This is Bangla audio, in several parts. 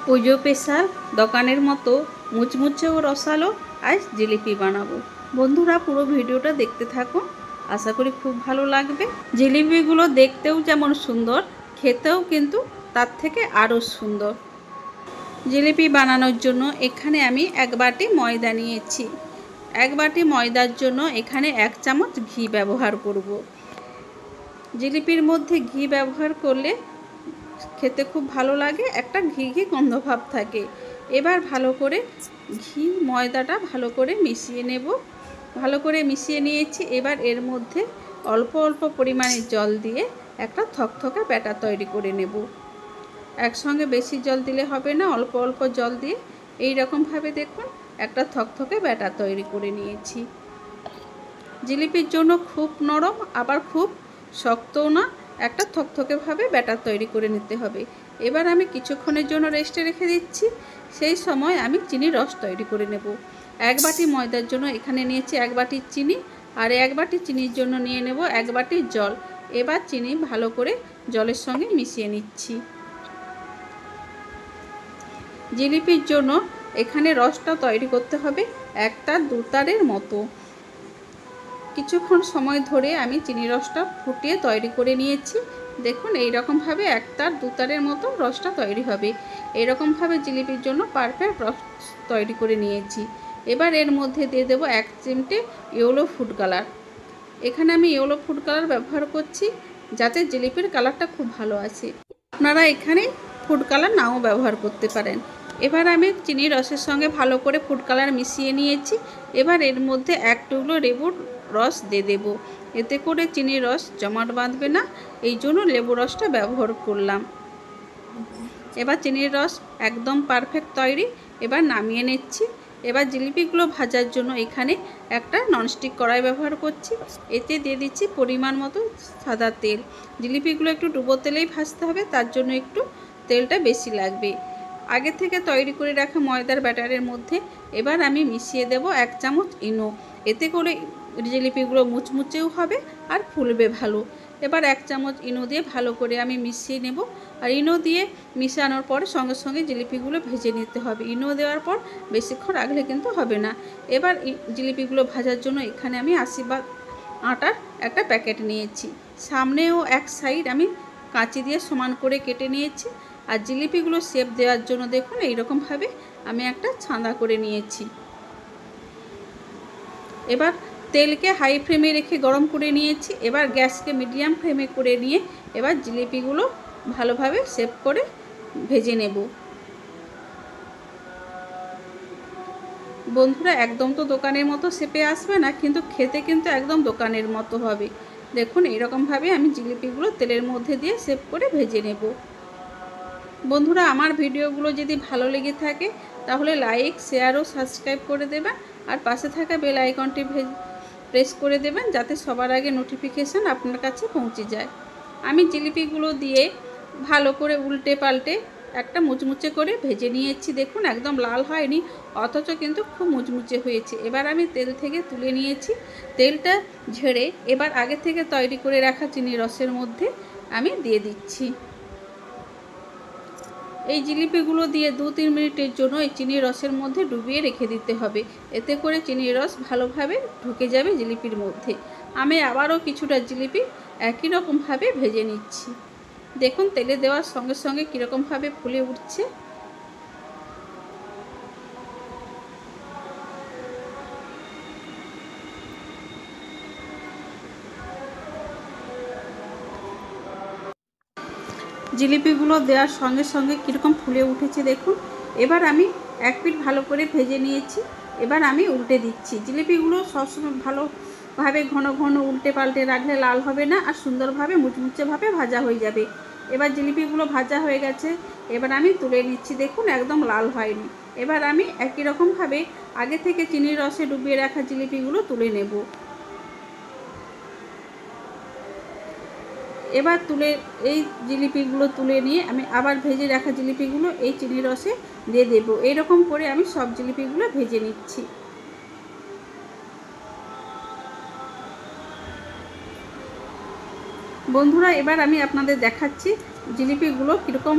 পুজো স্পেশাল দোকানের মতো মুচমুচে ও রসালো আজ জিলিপি বানাবো। বন্ধুরা পুরো ভিডিওটা দেখতে থাকুন, আশা করি খুব ভালো লাগবে। জিলিপিগুলো দেখতেও যেমন সুন্দর, খেতেও কিন্তু তার থেকে আরও সুন্দর। জিলিপি বানানোর জন্য এখানে আমি 1 বাটি ময়দা নিয়েছি। 1 বাটি ময়দার জন্য এখানে 1 চামচ ঘি ব্যবহার করব। জিলিপির মধ্যে ঘি ব্যবহার করলে খেতে খুব ভালো লাগে, একটা ঘি ঘি গন্ধ ভাব থাকে। এবার ভালো করে ঘি ময়দাটা ভালো করে মিশিয়ে নেব। ভালো করে মিশিয়ে নিয়েছি। এবার এর মধ্যে অল্প অল্প পরিমাণে জল দিয়ে একটা থকথকে ব্যাটার তৈরি করে নেব। একসঙ্গে বেশি জল দিলে হবে না, অল্প অল্প জল দিয়ে এই রকমভাবে দেখুন একটা থকথকে ব্যাটার তৈরি করে নিয়েছি। জিলিপির জন্য খুব নরম আবার খুব শক্তও না, একটা থকথকেভাবে ব্যাটার তৈরি করে নিতে হবে। এবার আমি কিছুক্ষণের জন্য রেস্টে রেখে দিচ্ছি। সেই সময় আমি চিনির রস তৈরি করে নেব। 1 বাটি ময়দার জন্য এখানে নিয়েছি 1 বাটি চিনি, আর 1 বাটি চিনির জন্য নিয়ে নেব 1 বাটি জল। এবার চিনি ভালো করে জলের সঙ্গে মিশিয়ে নিচ্ছি। জিলিপির জন্য এখানে রসটা তৈরি করতে হবে 1 তার 2 তারের মতো। কিছুক্ষণ সময় ধরে আমি চিনি রসটা ফুটিয়ে তৈরি করে নিয়েছি। দেখুন এই রকমভাবে 1 তার 2 তারের মতো রসটা তৈরি হবে। এই রকমভাবে জিলিপির জন্য পারফেক্ট রস তৈরি করে নিয়েছি। এবার এর মধ্যে দিয়ে দেব 1 চিমটে ইয়েলো ফুড কালার। এখানে আমি ইয়েলো ফুড কালার ব্যবহার করছি যাতে জিলিপির কালারটা খুব ভালো আসে। আপনারা এখানে ফুড কালার নাও ব্যবহার করতে পারেন। এবার আমি চিনির রসের সঙ্গে ভালো করে ফুড কালার মিশিয়ে নিয়েছি। এবার এর মধ্যে 1 টুকরো লেবুর রস দিয়ে দেব। এতে করে চিনির রস জমাট বাঁধবে না, এই জন্য লেবু রসটা ব্যবহার করলাম। এবার চিনির রস একদম পারফেক্ট তৈরি। এবার নামিয়ে নিচ্ছি। এবার জিলিপিগুলো ভাজার জন্য এখানে একটা ননস্টিক কড়াই ব্যবহার করছি। এতে দিয়ে দিচ্ছি পরিমাণ মতো সাদা তেল। জিলিপিগুলো একটু ডুবো তেলেই ভাজতে হবে, তার জন্য একটু তেলটা বেশি লাগবে। আগে থেকে তৈরি করে রাখা ময়দার ব্যাটারের মধ্যে এবার আমি মিশিয়ে দেব 1 চামচ ইনো। এতে করে জিলিপিগুলো মুচমুচেও হবে আর ফুলবে ভালো। এবার 1 চামচ ইনো দিয়ে ভালো করে আমি মিশিয়ে নেব। আর ইনো দিয়ে মিশানোর পর সঙ্গে সঙ্গে জিলিপিগুলো ভেজে নিতে হবে। ইনো দেওয়ার পর বেশিক্ষণ রাখলে কিন্তু হবে না। এবার জিলিপিগুলো ভাজার জন্য এখানে আমি আশীর্বাদ আটার একটা প্যাকেট নিয়েছি। সামনেও এক সাইড আমি কাঁচি দিয়ে সমান করে কেটে নিয়েছি। আর জিলিপিগুলো শেপ দেওয়ার জন্য দেখুন এইরকমভাবে আমি একটা ছাঁদা করে নিয়েছি। এবার তেলকে হাই ফ্লেমে রেখে গরম করে নিয়েছি। এবার গ্যাসকে মিডিয়াম ফ্লেমে করে নিয়ে এবার জিলিপিগুলো ভালোভাবে শেপ করে ভেজে নেব। বন্ধুরা একদম তো দোকানের মতো শেপে আসবে না, কিন্তু খেতে কিন্তু একদম দোকানের মতো হবে। দেখুন এইরকমভাবে আমি জিলিপিগুলো তেলের মধ্যে দিয়ে শেপ করে ভেজে নেব। বন্ধুরা আমার ভিডিওগুলো যদি ভালো লেগে থাকে তাহলে লাইক, শেয়ার ও সাবস্ক্রাইব করে দেবেন। আর পাশে থাকা বেল আইকনটি প্রেস করে দেবেন যাতে সবার আগে নোটিফিকেশান আপনার কাছে পৌঁছে যায়। আমি জিলিপিগুলো দিয়ে ভালো করে উল্টে পাল্টে একটা মুচমুচে করে ভেজে নিয়েছি। দেখুন একদম লাল হয়নি, অথচ কিন্তু খুব মুচমুচে হয়েছে। এবার আমি তেল থেকে তুলে নিয়েছি। তেলটা ঝেড়ে এবার আগে থেকে তৈরি করে রাখা চিনির রসের মধ্যে আমি দিয়ে দিচ্ছি। এই জিলিপিগুলো দিয়ে 2-3 মিনিটের জন্য এই চিনির রসের মধ্যে ডুবিয়ে রেখে দিতে হবে। এতে করে চিনির রস ভালোভাবে ঢুকে যাবে জিলিপির মধ্যে। আমি আবারও কিছুটা জিলিপি একই রকমভাবে ভেজে নিচ্ছি। দেখুন তেলে দেওয়ার সঙ্গে সঙ্গে কীরকমভাবে ফুলে উঠছে। জিলিপিগুলো দেওয়ার সঙ্গে সঙ্গে কীরকম ফুলে উঠেছে দেখুন। এবার আমি 1 পিঠ ভালো করে ভেজে নিয়েছি। এবার আমি উল্টে দিচ্ছি। জিলিপিগুলো সবসময় ভালোভাবে ঘন ঘন উল্টে পাল্টে রাখলে লাল হবে না, আর সুন্দরভাবে মুচমুচেভাবে ভাজা হয়ে যাবে। এবার জিলিপিগুলো ভাজা হয়ে গেছে। এবার আমি তুলে নিচ্ছি। দেখুন একদম লাল হয়নি। এবার আমি একই রকমভাবে আগে থেকে চিনির রসে ডুবিয়ে রাখা জিলিপিগুলো তুলে নেব। এবার এই জিলিপিগুলো তুলে নিয়ে আমি আবার ভেজে রাখা জিলিপিগুলো এই চিনির রসে দিয়ে দেব। এইরকম করে আমি সব জিলিপিগুলো ভেজে নিচ্ছি। বন্ধুরা এবার আমি আপনাদের দেখাচ্ছি জিলিপিগুলো কীরকম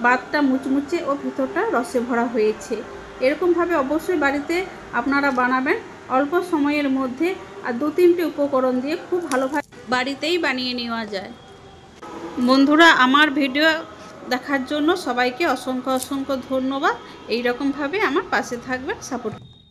বাদটা মুচমুচে ও ভিতরটা রসে ভরা হয়েছে। এরকমভাবে অবশ্যই বাড়িতে আপনারা বানাবেন অল্প সময়ের মধ্যে, আর 2-3টি উপকরণ দিয়ে খুব ভালোভাবে বাড়িতেই বানিয়ে নেওয়া যায়। বন্ধুরা, আমার ভিডিও দেখার জন্য সবাইকে অসংখ্য অসংখ্য ধন্যবাদ। এই রকমভাবে আমার পাশে থাকবেন, সাপোর্ট